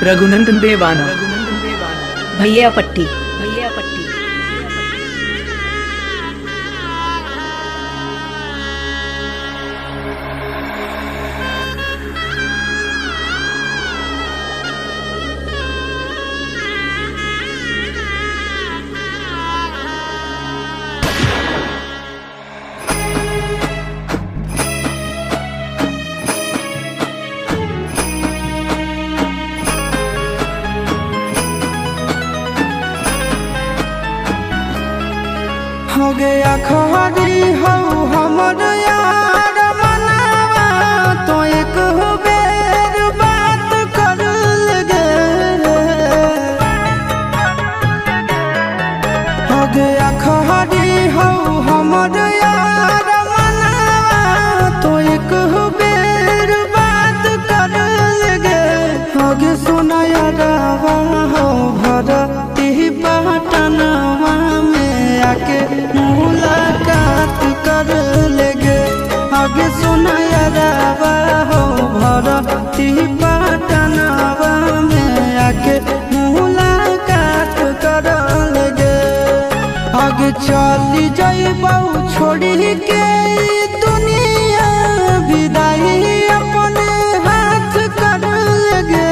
रघुनंदन देवाना भैया पट्टी। हो गया खरी हो हमर यार मनावा तो एक बेर बात कर लगे। हो गया खरी हो हमर यार मनावा तो एक बेर बात कर लगे। हो गे सोना यारवा हो भरती पटनवा में आके मुलाकात कर लेगे। आगे सुना यारवा हो भरती पटनवा में आके मुलाकात कर लेगे। आगे चली जाइबौ छोड़ी के दुनिया विदाई अपने हाथ कर लेगे।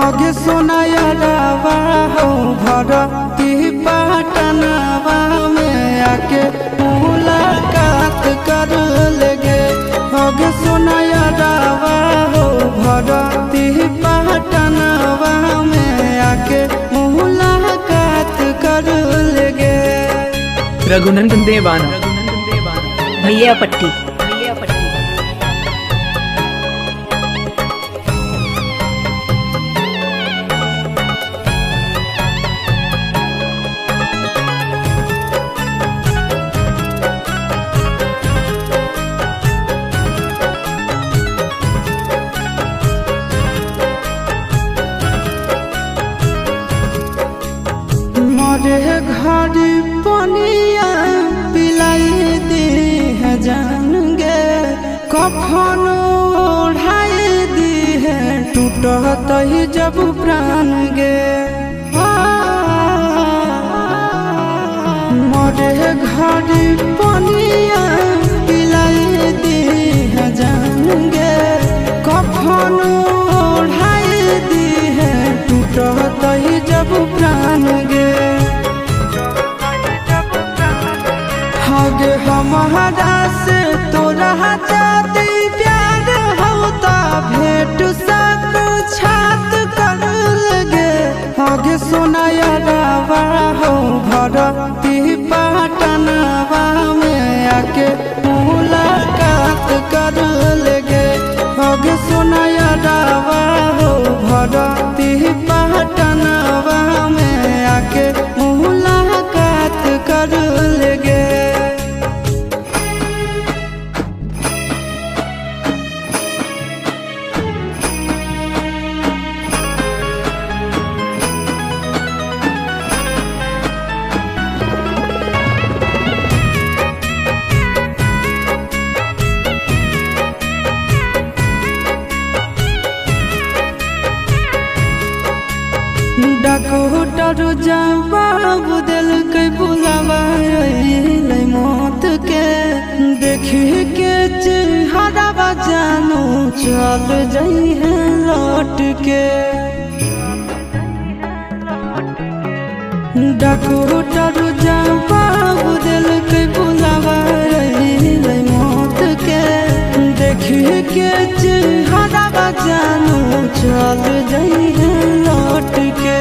आगे सुना यारवा हो भरती पटनवा में आके मुलाकात कर लेगे। आगे सुना यारवा हो भरती पटनवा में आके मुलाकात कर लेगे। रघुनंदन देवाना भैया पट्टी। मरे घड़ी पनिया पिलाई दी है जान गे। कफन ओढ़ाई दी है टूटत ही जब प्राण गे। मरे घड़ी पनिया पिलाई दी है जान गे। कफन ओढ़ाई दी है टूटत ही जब प्राण गे। हगे हमारा से तोरा जाती प्यार होता भेंट साथ छात कर लगे। हगे सोना यारवा हो भरती पटनवा में आके मुलाकात कर लेगे। हगे सोना यारवा हो भरती पटनवा में आके मुलाकात कर लेगे। डॉक्टर जवाब दिल के बुलावा मौत के। देखी के चेहरा जानू चल जाई है लौट के। डॉक्टर जवाब दिल के बुलावा मौत के। देखी के चेहरा जानू चल जाई है लौट के।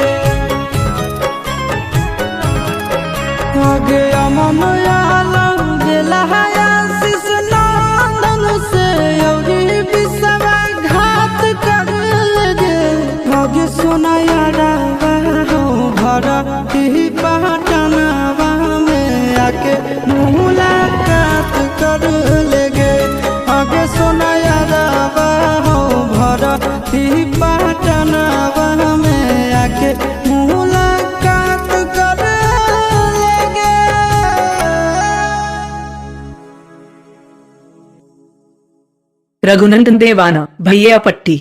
आगे अमन आलम गेला आशीष नंदन से औरी बिसवा घात कर लगे। आगे सोना यारवा हो भरती पटनवा में आके मुलाकात कर लेगे। आगे सोना यारवा हो भरती पटनवा में आके मुलाकात कर लेगे। रघुनंदन देवाना भैया पट्टी।